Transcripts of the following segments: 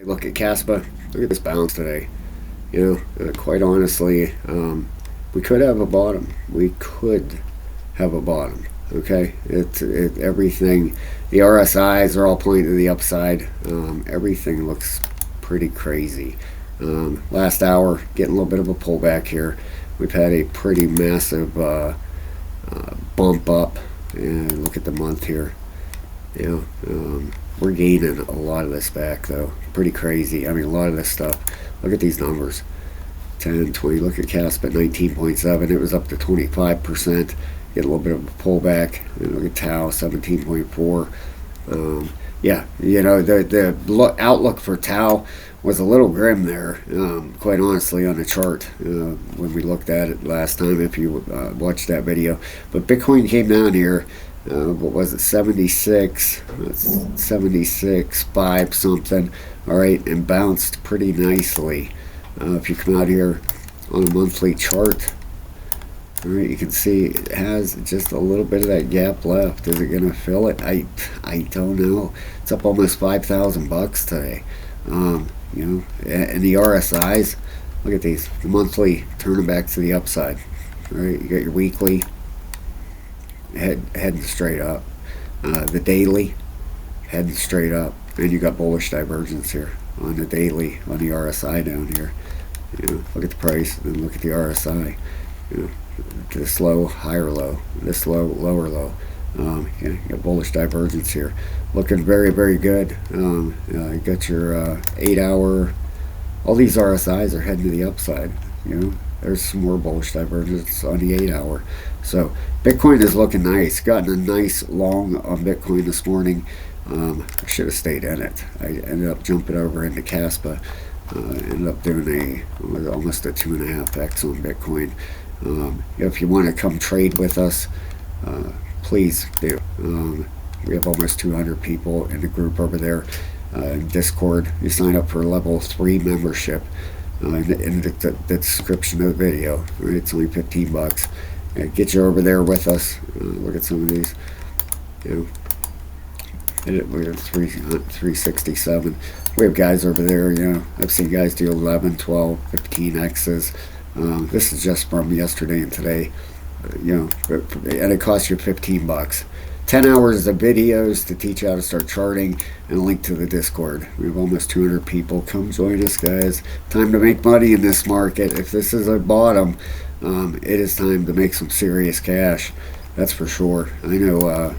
Look at Caspa. Look at this bounce today. Quite honestly, we could have a bottom. We could have a bottom. Okay, everything. The RSIs are all pointing to the upside. Everything looks pretty crazy. Last hour, getting a little bit of a pullback here. We've had a pretty massive bump up, and look at the month here. We're gaining a lot of this back though. Pretty crazy. I mean, a lot of this stuff. Look at these numbers. 10, 20. Look at Caspa at 19.7. It was up to 25%. Get a little bit of a pullback. And look at Tau, 17.4. Yeah, the outlook for Tau was a little grim there, quite honestly, on the chart when we looked at it last time, if you watched that video. But Bitcoin came down here. What was it, 76, 76, 5 something, all right, and bounced pretty nicely. If you come out here on a monthly chart, all right, you can see it has just a little bit of that gap left. Is it going to fill it? I don't know. It's up almost 5,000 bucks today. And the RSIs, look at these. The monthly turning back to the upside. All right, you got your weekly heading straight up. The daily heading straight up, and you got bullish divergence here on the daily on the RSI down here. Look at the price and look at the RSI. This low, higher low, this low, lower low. You got bullish divergence here, looking very, very good. You got your 8-hour. All these RSIs are heading to the upside. There's some more bullish divergence on the 8-hour. So Bitcoin is looking nice. Gotten a nice long on Bitcoin this morning. I should have stayed in it. I ended up jumping over into Caspa. Ended up doing almost a 2.5x on Bitcoin. If you want to come trade with us, please do. We have almost 200 people in the group over there in Discord. You sign up for a level 3 membership in the description of the video. Right? It's only 15 bucks. Get you over there with us. Look at some of these. We're at 367. We have guys over there. I've seen guys do 11, 12, 15 X's. This is just from yesterday and today. And it costs you 15 bucks. 10 hours of videos to teach you how to start charting, and a link to the Discord. We have almost 200 people. Come join us, guys. Time to make money in this market. If this is a bottom, it is time to make some serious cash. That's for sure. I know,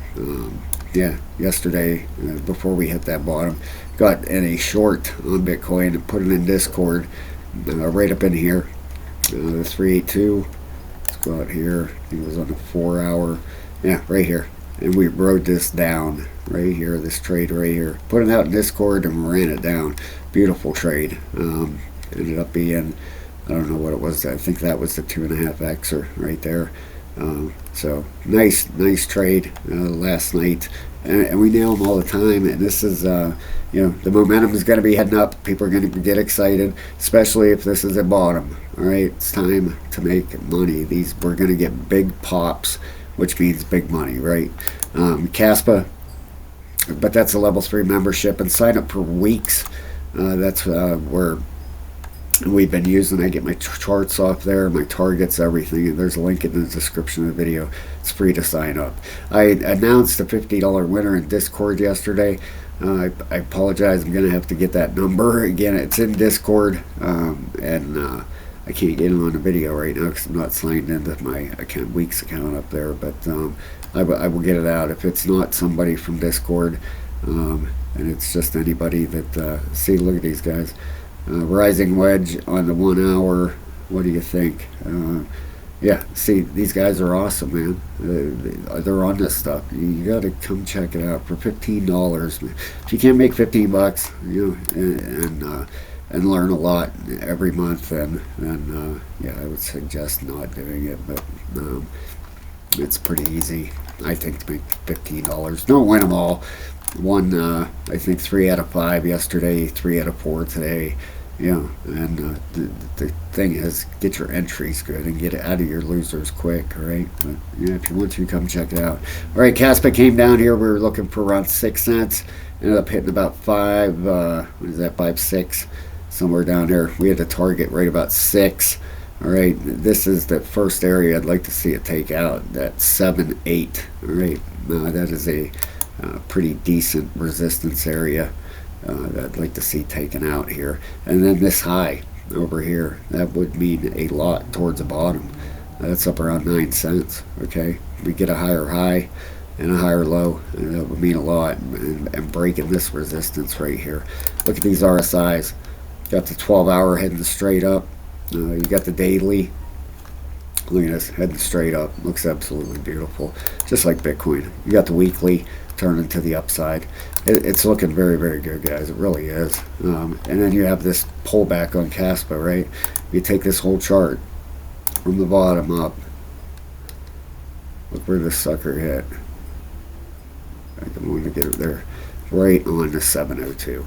yesterday, before we hit that bottom, got in a short on Bitcoin and put it in Discord, right up in here. The 382. Let's go out here. I think it was on the 4-hour. Yeah, right here. And we wrote this down right here, this trade right here. Put it out in Discord and ran it down. Beautiful trade. Ended up being, I don't know what it was. I think that was the 2.5xer right there. So nice trade last night. And we nail them all the time. And this is, the momentum is going to be heading up. People are going to get excited, especially if this is a bottom. All right, it's time to make money. We're going to get big pops, which means big money, right? Caspa, but that's a level 3 membership, and sign up for weeks. That's where we've been using. I get my charts off there, my targets, everything, and there's a link in the description of the video. It's free to sign up. I announced a $50 winner in Discord yesterday. I apologize. I'm going to have to get that number again. It's in Discord, and I can't get it on the video right now because I'm not signed into my Weeks account up there, but I will get it out. If it's not somebody from Discord, and it's just anybody that, see, look at these guys. Rising wedge on the 1 hour. What do you think? Yeah, see, these guys are awesome, man. They're on this stuff. You got to come check it out for $15. If you can't make 15 bucks, and learn a lot every month, and I would suggest not doing it, but it's pretty easy, I think, to make $15. Don't win them all. Won, I think, 3 out of 5 yesterday, 3 out of 4 today. Yeah, and the thing is, get your entries good and get it out of your losers quick, all right? But yeah, if you want to, come check it out. All right, Caspa came down here. We were looking for around 6 cents. Ended up hitting about five. What is that? 5 6, somewhere down there. We had a target right about 6. All right, this is the first area I'd like to see it take out. That 7 8. All right, that is a pretty decent resistance area that I'd like to see taken out here. And then this high over here, that would mean a lot towards the bottom. That's up around 9 cents. Okay, we get a higher high and a higher low, and that would mean a lot. And breaking this resistance right here. Look at these RSIs. Got the 12-hour heading straight up. You got the daily. Look at this, heading straight up. Looks absolutely beautiful, just like Bitcoin. You got the weekly turning to the upside. It's looking very, very good, guys. It really is. And then you have this pullback on Caspa, right? You take this whole chart from the bottom up. Look where this sucker hit. I'm going to get it there, right on the 702.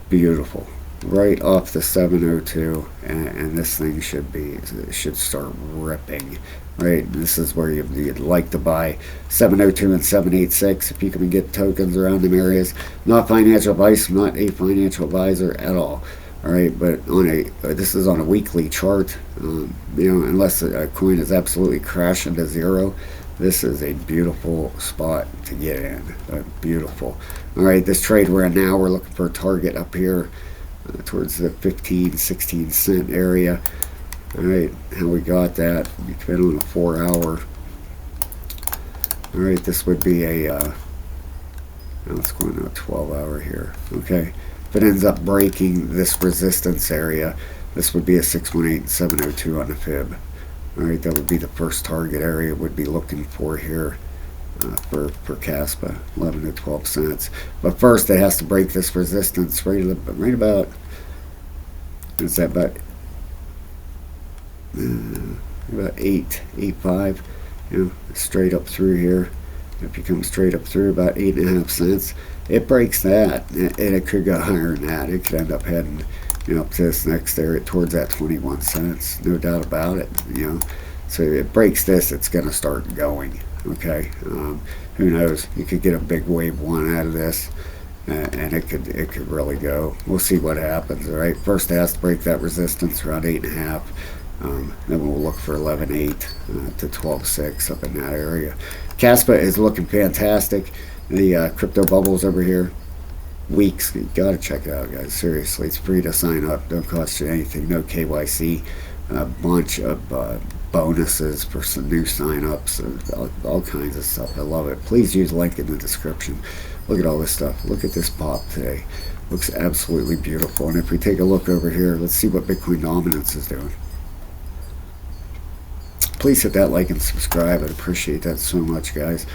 Beautiful. Right off the 702, and this thing should start ripping. Right, this is where you'd like to buy 702 and 786 if you can get tokens around them areas. Not financial advice. I'm not a financial advisor at all. All right, but this is on a weekly chart. Unless a coin is absolutely crashing to zero, this is a beautiful spot to get in. Beautiful. All right, this trade we're in now, we're looking for a target up here towards the 15-16 cent area. All right, how we got that? We fit on a 4-hour. All right, this would be a let's go into a 12-hour here. Okay, if it ends up breaking this resistance area, this would be a 618 702 on the fib. All right, that would be the first target area would be looking for here. For Caspa, 11 to 12 cents. But first, it has to break this resistance right about. Is that about 8.5? Straight up through here. If you come straight up through about 8.5 cents, it breaks that, and it could go higher than that. It could end up heading, up to this next area towards that 21 cents. No doubt about it. So if it breaks this, it's going to start going. Okay, who knows? You could get a big wave one out of this, and it could really go. We'll see what happens. All right, first it has to break that resistance around 8.5. Then we'll look for 11.8 to 12.6 up in that area. Caspa is looking fantastic. The crypto bubbles over here, weeks. You gotta check it out, guys. Seriously, it's free to sign up. Don't cost you anything. No KYC. A bunch of bonuses for some new sign-ups, all kinds of stuff. I love it. Please use the link in the description. Look at all this stuff. Look at this pop today. Looks absolutely beautiful. And if we take a look over here, let's see what Bitcoin Dominance is doing. Please hit that like and subscribe. I'd appreciate that so much, guys.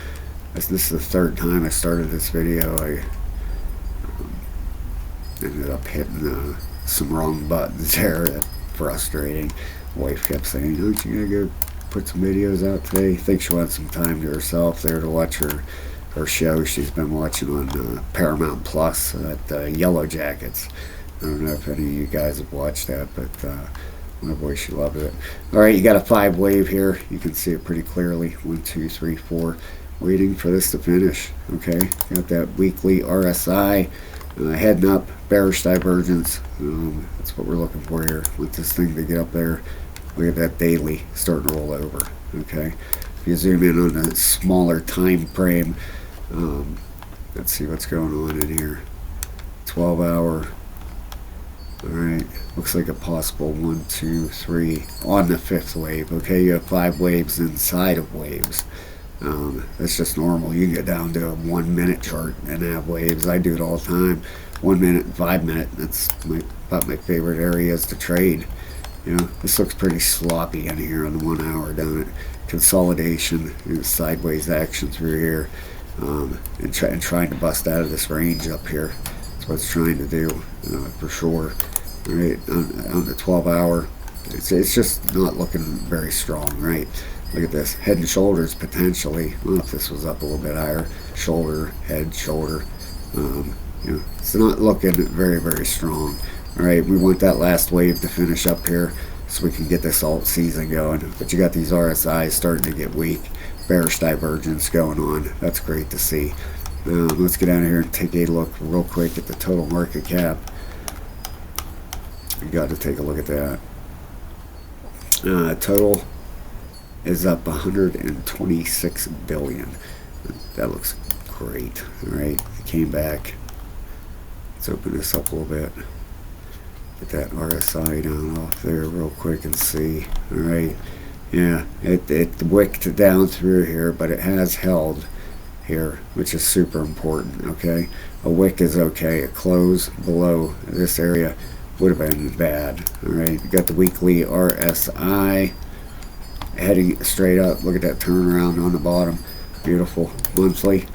This is the third time I started this video. I ended up hitting some wrong buttons there. That's frustrating. Wife kept saying, "Don't you gonna go put some videos out today?" I think she wants some time to herself there to watch her show she's been watching on Paramount Plus at Yellow Jackets. I don't know if any of you guys have watched that, but my boy, she loves it. All right, you got a 5 wave here. You can see it pretty clearly. 1, 2, 3, 4. Waiting for this to finish. Okay, got that weekly RSI heading up, bearish divergence. That's what we're looking for here. Want this thing to get up there. Look at that daily starting to roll over. Okay, if you zoom in on a smaller time frame, let's see what's going on in here. 12-hour. All right, looks like a possible 1, 2, 3 on the 5th wave. Okay, you have 5 waves inside of waves. That's just normal. You can get down to a 1-minute chart and have waves. I do it all the time. 1 minute and 5 minute. That's about my favorite areas to trade. This looks pretty sloppy in here on the 1 hour, don't it? Consolidation, sideways action through here, and trying to bust out of this range up here. That's what it's trying to do, for sure. All right, on the 12-hour, it's just not looking very strong, right? Look at this, head and shoulders potentially. Well, if this was up a little bit higher, shoulder, head, shoulder. It's not looking very, very strong. All right, we want that last wave to finish up here so we can get this alt season going. But you got these RSIs starting to get weak, bearish divergence going on. That's great to see. Let's get out of here and take a look real quick at the total market cap. You got to take a look at that. Total is up 126 billion. That looks great. All right, it came back. Let's open this up a little bit. Get that RSI down off there real quick and see. All right, yeah, it wicked down through here, but it has held here, which is super important. Okay, a wick is okay. A close below this area would have been bad. All right, you got the weekly RSI heading straight up. Look at that turnaround on the bottom. Beautiful. Monthly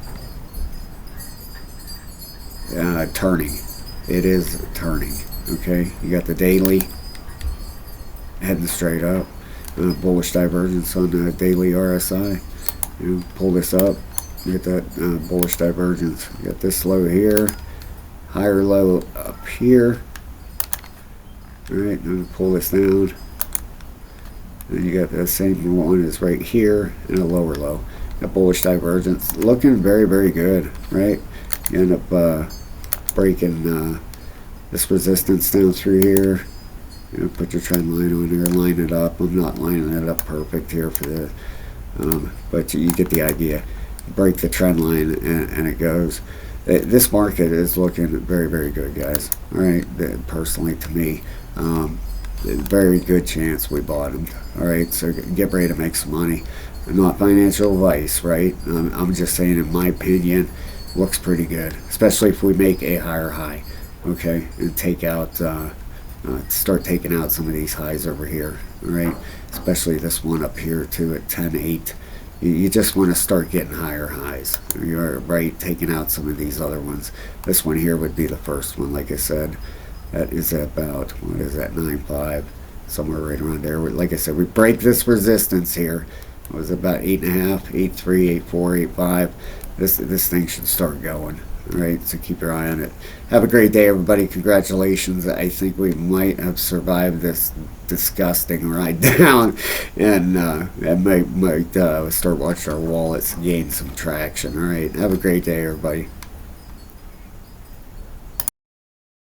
turning. It is turning. Okay, you got the daily heading straight up. Bullish divergence on the daily RSI. You pull this up. You get that bullish divergence. You got this low here, higher low up here. All right, now pull this down. Then you got the same one as right here and a lower low. That bullish divergence looking very, very good, right? You end up breaking this resistance down through here. You know, put your trend line on there, line it up. I'm not lining it up perfect here for the, but you get the idea. Break the trend line and it goes. This market is looking very, very good, guys. All right, personally to me, very good chance we bottomed. All right, so get ready to make some money. Not financial advice, right? I'm just saying, in my opinion, looks pretty good, especially if we make a higher high. Okay, and take out, start taking out some of these highs over here. All right, especially this one up here too at 10.8. You just want to start getting higher highs. You're right, taking out some of these other ones. This one here would be the first one, like I said. That is about, what is that, 9.5, somewhere right around there. Like I said, we break this resistance here. It was about 8.5, 8.3, 8.4, 8.5. This thing should start going. All right, so keep your eye on it. Have a great day, everybody. Congratulations. I think we might have survived this disgusting ride down, and might start watching our wallets gain some traction. All right, have a great day, everybody.